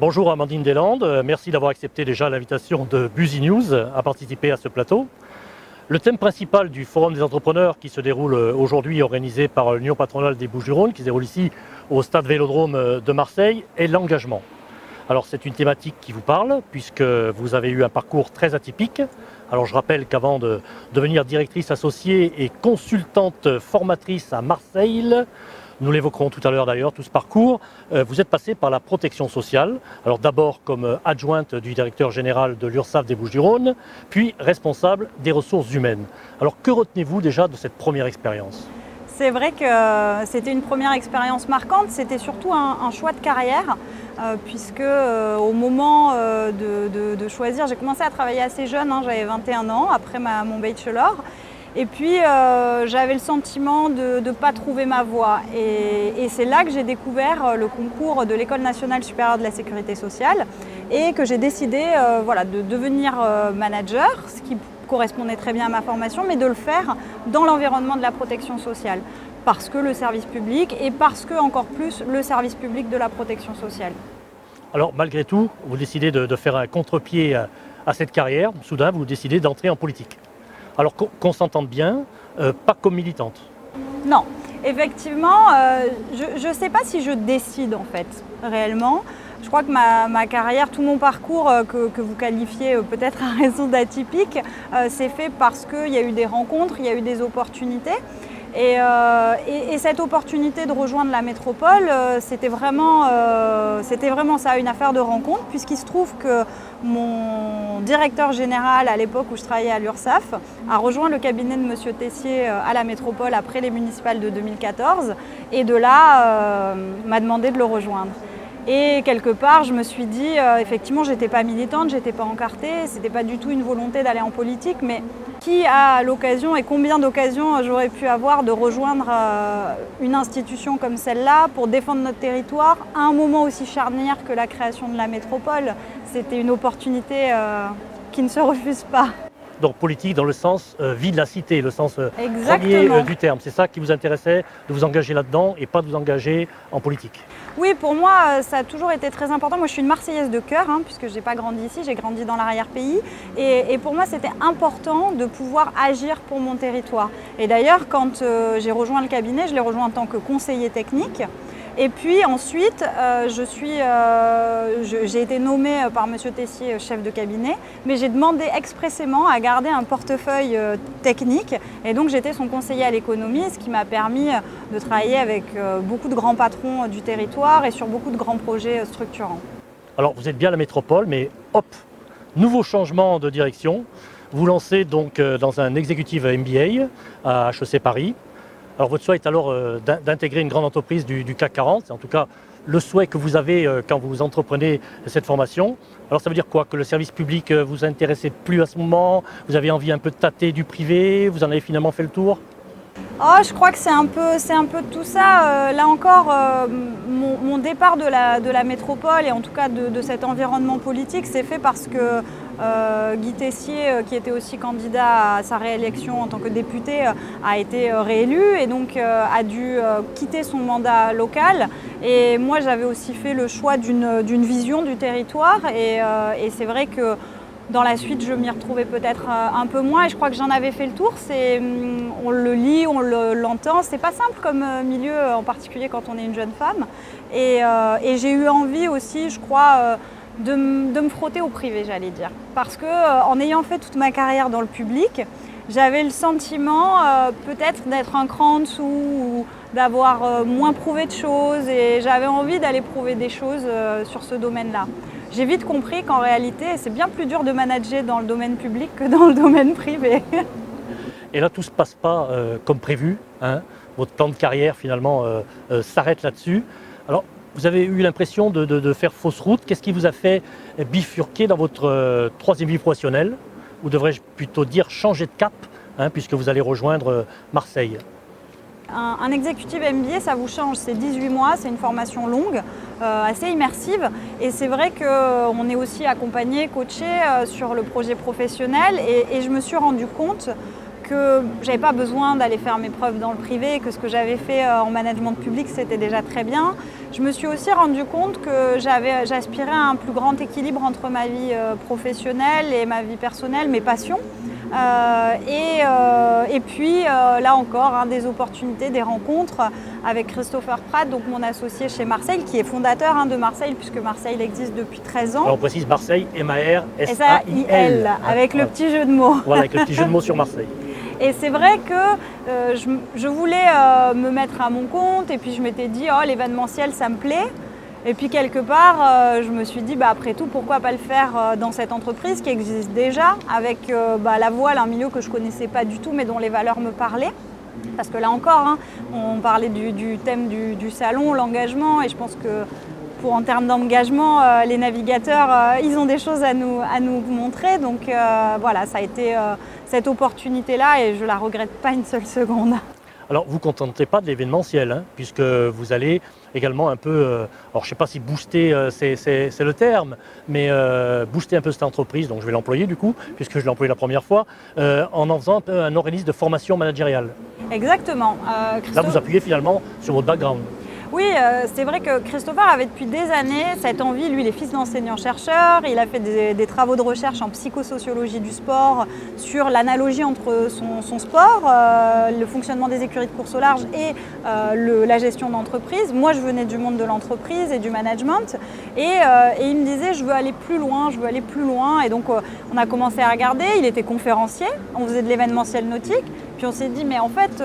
Bonjour Amandine Deslandes, merci d'avoir accepté déjà l'invitation de Busy News à participer à ce plateau. Le thème principal du Forum des entrepreneurs qui se déroule aujourd'hui, organisé par l'Union patronale des Bouches-du-Rhône, qui se déroule ici au stade Vélodrome de Marseille, est l'engagement. Alors c'est une thématique qui vous parle, puisque vous avez eu un parcours très atypique. Alors je rappelle qu'avant de devenir directrice associée et consultante formatrice à Marseille, nous l'évoquerons tout à l'heure d'ailleurs, tout ce parcours, vous êtes passée par la protection sociale. Alors d'abord comme adjointe du directeur général de l'URSSAF des Bouches-du-Rhône, puis responsable des ressources humaines. Alors que retenez-vous déjà de cette première expérience ? C'est vrai que c'était une première expérience marquante, c'était surtout un choix de carrière, puisque au moment de choisir, j'ai commencé à travailler assez jeune, j'avais 21 ans, après mon bachelor. Et puis j'avais le sentiment de ne pas trouver ma voie. Et c'est là que j'ai découvert le concours de l'École nationale supérieure de la sécurité sociale et que j'ai décidé de devenir manager, ce qui correspondait très bien à ma formation, mais de le faire dans l'environnement de la protection sociale. Parce que le service public et parce que encore plus le service public de la protection sociale. Alors malgré tout, vous décidez de faire un contre-pied à cette carrière. Soudain, vous décidez d'entrer en politique. Alors qu'on s'entende bien, pas comme militante. Non, effectivement, je ne sais pas si je décide en fait, réellement. Je crois que ma carrière, tout mon parcours que vous qualifiez peut-être à raison d'atypique, c'est fait parce qu'il y a eu des rencontres, il y a eu des opportunités. Et cette opportunité de rejoindre la métropole, c'était vraiment ça, une affaire de rencontre, puisqu'il se trouve que mon directeur général, à l'époque où je travaillais à l'URSSAF, a rejoint le cabinet de M. Tessier à la métropole après les municipales de 2014, et de là m'a demandé de le rejoindre. Et quelque part, je me suis dit, effectivement, j'étais pas militante, j'étais pas encartée, c'était pas du tout une volonté d'aller en politique, mais qui a l'occasion et combien d'occasions j'aurais pu avoir de rejoindre une institution comme celle-là pour défendre notre territoire à un moment aussi charnière que la création de la métropole. C'était une opportunité qui ne se refuse pas. Donc politique dans le sens vie de la cité, le sens premier du terme. C'est ça qui vous intéressait, de vous engager là-dedans et pas de vous engager en politique. Oui, pour moi, ça a toujours été très important. Moi, je suis une Marseillaise de cœur, puisque je n'ai pas grandi ici, j'ai grandi dans l'arrière-pays. Et pour moi, c'était important de pouvoir agir pour mon territoire. Et d'ailleurs, quand j'ai rejoint le cabinet, je l'ai rejoint en tant que conseiller technique. Et puis ensuite, j'ai été nommée par M. Tessier chef de cabinet, mais j'ai demandé expressément à garder un portefeuille technique. Et donc j'étais son conseiller à l'économie, ce qui m'a permis de travailler avec beaucoup de grands patrons du territoire et sur beaucoup de grands projets structurants. Alors vous êtes bien à la métropole, mais hop, nouveau changement de direction. Vous lancez donc dans un executive MBA à HEC Paris. Alors votre souhait est alors d'intégrer une grande entreprise du CAC 40, c'est en tout cas le souhait que vous avez quand vous entreprenez cette formation. Alors ça veut dire quoi? Que le service public vous intéressait plus à ce moment? Vous avez envie un peu de tâter du privé? Vous en avez finalement fait le tour? Je crois que c'est un peu tout ça. Là encore, mon départ de la métropole et en tout cas de cet environnement politique, c'est fait parce que Guy Tessier, qui était aussi candidat à sa réélection en tant que député, a été réélu et donc a dû quitter son mandat local. Et moi, j'avais aussi fait le choix d'une vision du territoire et c'est vrai que dans la suite, je m'y retrouvais peut-être un peu moins et je crois que j'en avais fait le tour. On le lit, on l'entend. C'est pas simple comme milieu, en particulier quand on est une jeune femme. Et j'ai eu envie aussi, je crois, de me frotter au privé, j'allais dire. Parce que en ayant fait toute ma carrière dans le public, j'avais le sentiment peut-être d'être un cran en dessous ou d'avoir moins prouvé de choses et j'avais envie d'aller prouver des choses sur ce domaine-là. J'ai vite compris qu'en réalité, c'est bien plus dur de manager dans le domaine public que dans le domaine privé. Et là, tout ne se passe pas comme prévu. Votre plan de carrière, finalement, s'arrête là-dessus. Alors, vous avez eu l'impression de faire fausse route. Qu'est-ce qui vous a fait bifurquer dans votre troisième vie professionnelle? Ou devrais-je plutôt dire changer de cap, puisque vous allez rejoindre Marseille? Un executive MBA, ça vous change, c'est 18 mois, c'est une formation longue, assez immersive. Et c'est vrai qu'on est aussi accompagné, coaché sur le projet professionnel. Et je me suis rendu compte que j'avais pas besoin d'aller faire mes preuves dans le privé, que ce que j'avais fait en management public c'était déjà très bien. Je me suis aussi rendu compte que j'aspirais à un plus grand équilibre entre ma vie professionnelle et ma vie personnelle, mes passions. Et puis là encore, des opportunités, des rencontres avec Christopher Pratt, donc mon associé chez Marseille, qui est fondateur de Marseille, puisque Marseille existe depuis 13 ans. Alors on précise Marseille, M-A-R-S-A-I-L. Avec le petit jeu de mots. Voilà, avec le petit jeu de mots sur Marseille. Et c'est vrai que je voulais me mettre à mon compte, et puis je m'étais dit, oh, l'événementiel, ça me plaît. Et puis quelque part, je me suis dit, après tout, pourquoi pas le faire dans cette entreprise qui existe déjà, avec la voile, un milieu que je ne connaissais pas du tout, mais dont les valeurs me parlaient. Parce que là encore, on parlait du thème du salon, l'engagement, et je pense que en termes d'engagement, les navigateurs, ils ont des choses à nous montrer. Donc voilà, ça a été cette opportunité-là, et je ne la regrette pas une seule seconde. Alors, vous ne contentez pas de l'événementiel, puisque vous allez également un peu, alors je ne sais pas si booster c'est le terme, mais booster un peu cette entreprise, donc je vais l'employer du coup, puisque je l'ai employé la première fois, en faisant un organisme de formation managériale. Exactement. Là, vous appuyez finalement sur votre background. Oui, c'est vrai que Christopher avait depuis des années cette envie. Lui, il est fils d'enseignant-chercheur. Il a fait des travaux de recherche en psychosociologie du sport sur l'analogie entre son sport, le fonctionnement des écuries de course au large et la gestion d'entreprise. Moi, je venais du monde de l'entreprise et du management. Et il me disait, je veux aller plus loin, je veux aller plus loin. Et donc, on a commencé à regarder. Il était conférencier. On faisait de l'événementiel nautique. Puis on s'est dit, mais en fait,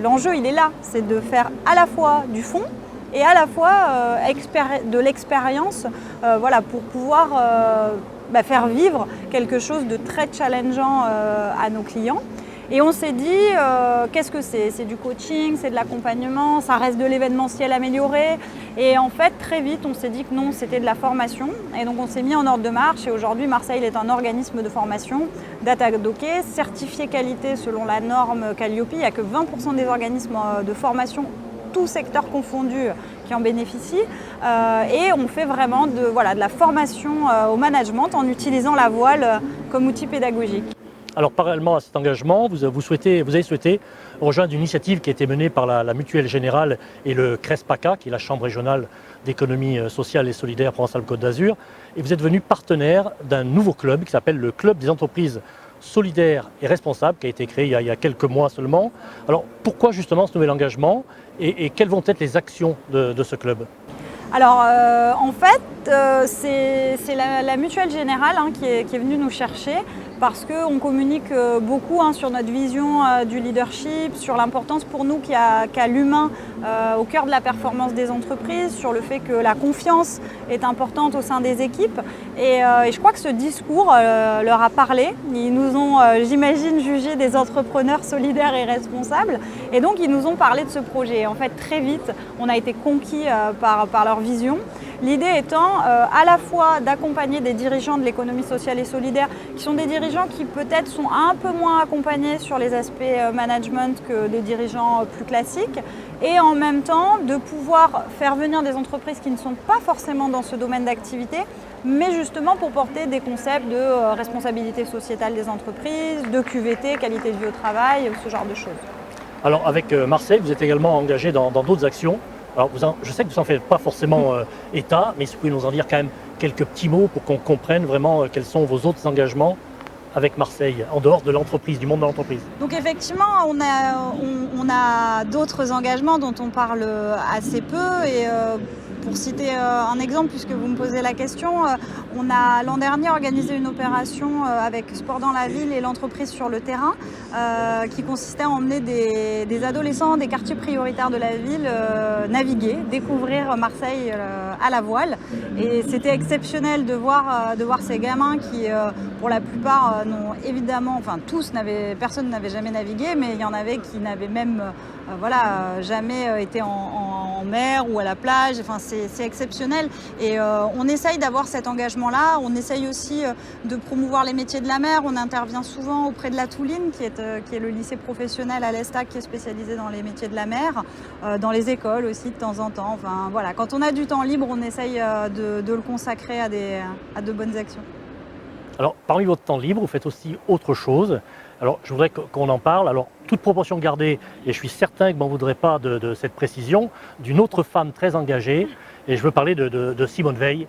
l'enjeu, il est là. C'est de faire à la fois du fond et à la fois de l'expérience pour pouvoir faire vivre quelque chose de très challengeant à nos clients. Et on s'est dit, qu'est-ce que c'est ? C'est du coaching, c'est de l'accompagnement, ça reste de l'événementiel amélioré. Et en fait, très vite, on s'est dit que non, c'était de la formation. Et donc, on s'est mis en ordre de marche. Et aujourd'hui, Marseille est un organisme de formation, Datadocké, certifié qualité selon la norme Calliope. Il n'y a que 20% des organismes de formation, tous secteurs confondus, qui en bénéficient. Et on fait vraiment de la formation au management en utilisant la voile comme outil pédagogique. Alors parallèlement à cet engagement, vous avez souhaité rejoindre une initiative qui a été menée par la Mutuelle Générale et le CRESPACA, qui est la Chambre régionale d'économie sociale et solidaire Provence-Alpes-Côte d'Azur. Et vous êtes devenu partenaire d'un nouveau club qui s'appelle le Club des entreprises solidaires et responsables, qui a été créé il y a quelques mois seulement. Alors pourquoi justement ce nouvel engagement et quelles vont être les actions de ce club ? Alors en fait, c'est la Mutuelle Générale qui est venue nous chercher parce qu'on communique beaucoup sur notre vision du leadership, sur l'importance pour nous qu'a l'humain au cœur de la performance des entreprises, sur le fait que la confiance est importante au sein des équipes. Et je crois que ce discours leur a parlé. Ils nous ont, j'imagine, jugé des entrepreneurs solidaires et responsables. Et donc, ils nous ont parlé de ce projet. En fait, très vite, on a été conquis par leur vision. L'idée étant à la fois d'accompagner des dirigeants de l'économie sociale et solidaire qui sont des dirigeants qui peut-être sont un peu moins accompagnés sur les aspects management que des dirigeants plus classiques et en même temps de pouvoir faire venir des entreprises qui ne sont pas forcément dans ce domaine d'activité mais justement pour porter des concepts de responsabilité sociétale des entreprises, de QVT, qualité de vie au travail, ce genre de choses. Alors avec Marseille, vous êtes également engagé dans d'autres actions. Alors, je sais que vous n'en faites pas forcément état, mais si vous pouvez nous en dire quand même quelques petits mots pour qu'on comprenne vraiment quels sont vos autres engagements avec Marseille, en dehors de l'entreprise, du monde de l'entreprise. Donc effectivement, on a d'autres engagements dont on parle assez peu et pour citer un exemple, puisque vous me posez la question, on a l'an dernier organisé une opération avec Sport dans la ville et l'entreprise sur le terrain qui consistait à emmener des adolescents des quartiers prioritaires de la ville naviguer, découvrir Marseille à la voile. Et c'était exceptionnel de voir ces gamins qui, pour la plupart, n'ont évidemment, enfin tous, personne n'avait jamais navigué, mais il y en avait qui n'avaient même jamais été en mer ou à la plage. Enfin, c'est exceptionnel et on essaye d'avoir cet engagement-là. On essaye aussi de promouvoir les métiers de la mer. On intervient souvent auprès de la Touline, qui est le lycée professionnel à l'Estac, qui est spécialisé dans les métiers de la mer, dans les écoles aussi de temps en temps. Enfin, voilà. Quand on a du temps libre, on essaye de le consacrer à de bonnes actions. Alors, parmi votre temps libre, vous faites aussi autre chose. Alors, je voudrais qu'on en parle. Alors, toute proportion gardée, et je suis certain que vous m'en voudrez pas de cette précision, d'une autre femme très engagée, et je veux parler de Simone Veil.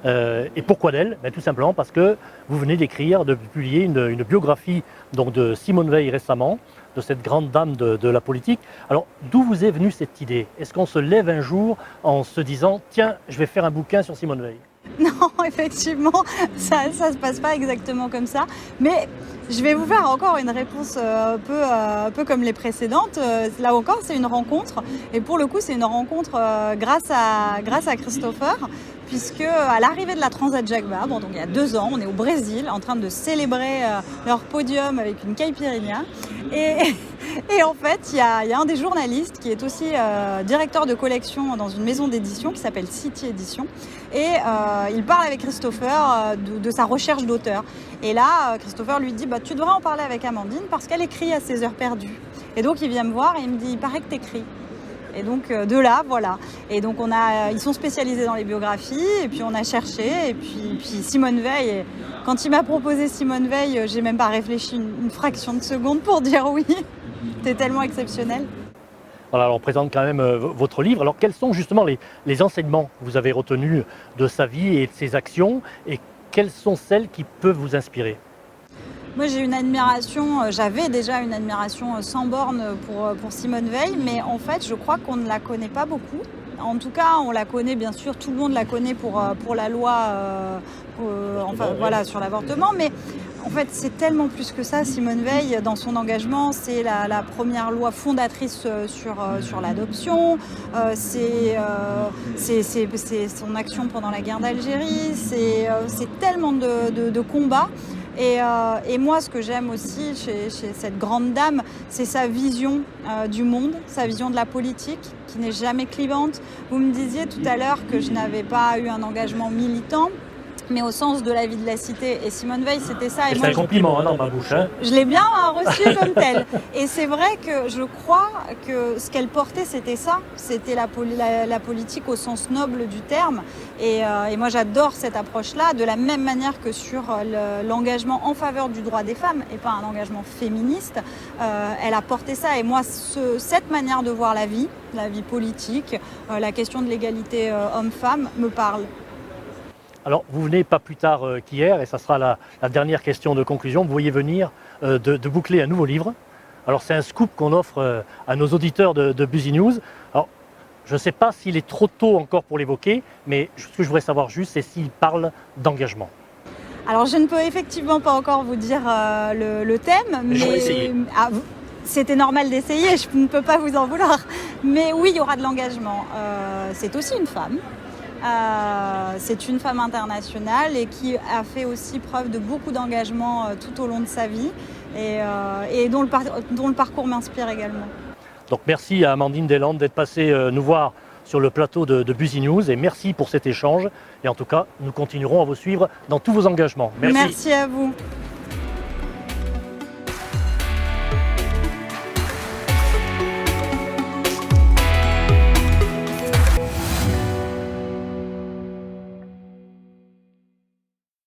Et pourquoi d'elle? Tout simplement parce que vous venez d'écrire, de publier une biographie donc, de Simone Veil récemment, de cette grande dame de la politique. Alors, d'où vous est venue cette idée? Est-ce qu'on se lève un jour en se disant « Tiens, je vais faire un bouquin sur Simone Veil » ? Non, effectivement, ça se passe pas exactement comme ça. Mais je vais vous faire encore une réponse un peu comme les précédentes. Là encore, c'est une rencontre. Et pour le coup, c'est une rencontre grâce à Christopher, puisque à l'arrivée de la Transat Jacques Vabre, donc il y a 2 ans, on est au Brésil en train de célébrer leur podium avec une caipirinha. Et en fait, il y a un des journalistes qui est aussi directeur de collection dans une maison d'édition qui s'appelle City Édition. Et il parle avec Christopher de sa recherche d'auteur. Et là, Christopher lui dit tu devrais en parler avec Amandine parce qu'elle écrit à ses heures perdues. Et donc il vient me voir et il me dit il paraît que t'écris. Et donc de là, voilà. Et donc ils sont spécialisés dans les biographies et puis on a cherché. Et puis Simone Veil, et quand il m'a proposé Simone Veil, j'ai même pas réfléchi une fraction de seconde pour dire oui. C'était tellement exceptionnel. Voilà, alors on présente quand même votre livre. Alors quels sont justement les enseignements que vous avez retenus de sa vie et de ses actions et quelles sont celles qui peuvent vous inspirer? Moi j'avais déjà une admiration sans borne pour Simone Veil, mais en fait je crois qu'on ne la connaît pas beaucoup. En tout cas, on la connaît bien sûr, tout le monde la connaît pour la loi sur l'avortement, mais en fait c'est tellement plus que ça. Simone Veil, dans son engagement, c'est la première loi fondatrice sur l'adoption, c'est son action pendant la guerre d'Algérie, c'est tellement de combats. Et moi, ce que j'aime aussi chez cette grande dame, c'est sa vision du monde, sa vision de la politique, qui n'est jamais clivante. Vous me disiez tout à l'heure que je n'avais pas eu un engagement militant, mais au sens de la vie de la cité. Et Simone Veil, c'était ça. Et c'est un compliment dans ma bouche. Je l'ai bien reçu comme tel. Et c'est vrai que je crois que ce qu'elle portait, c'était ça. C'était la politique au sens noble du terme. Et moi, j'adore cette approche-là, de la même manière que sur l'engagement en faveur du droit des femmes, et pas un engagement féministe. Elle a porté ça. Et moi, cette manière de voir la vie politique, la question de l'égalité homme-femme, me parle. Alors, vous venez pas plus tard qu'hier, et ça sera la dernière question de conclusion, vous voyez venir de boucler un nouveau livre. Alors, c'est un scoop qu'on offre à nos auditeurs de Busy News. Alors, je ne sais pas s'il est trop tôt encore pour l'évoquer, mais ce que je voudrais savoir juste, c'est s'il parle d'engagement. Alors, je ne peux effectivement pas encore vous dire le thème, mais c'était normal d'essayer, je ne peux pas vous en vouloir. Mais oui, il y aura de l'engagement. C'est aussi une femme. C'est une femme internationale et qui a fait aussi preuve de beaucoup d'engagement tout au long de sa vie et dont le parcours m'inspire également. Donc merci à Amandine Deslandes d'être passée nous voir sur le plateau de Busy News et merci pour cet échange. Et en tout cas, nous continuerons à vous suivre dans tous vos engagements. Merci. Merci à vous.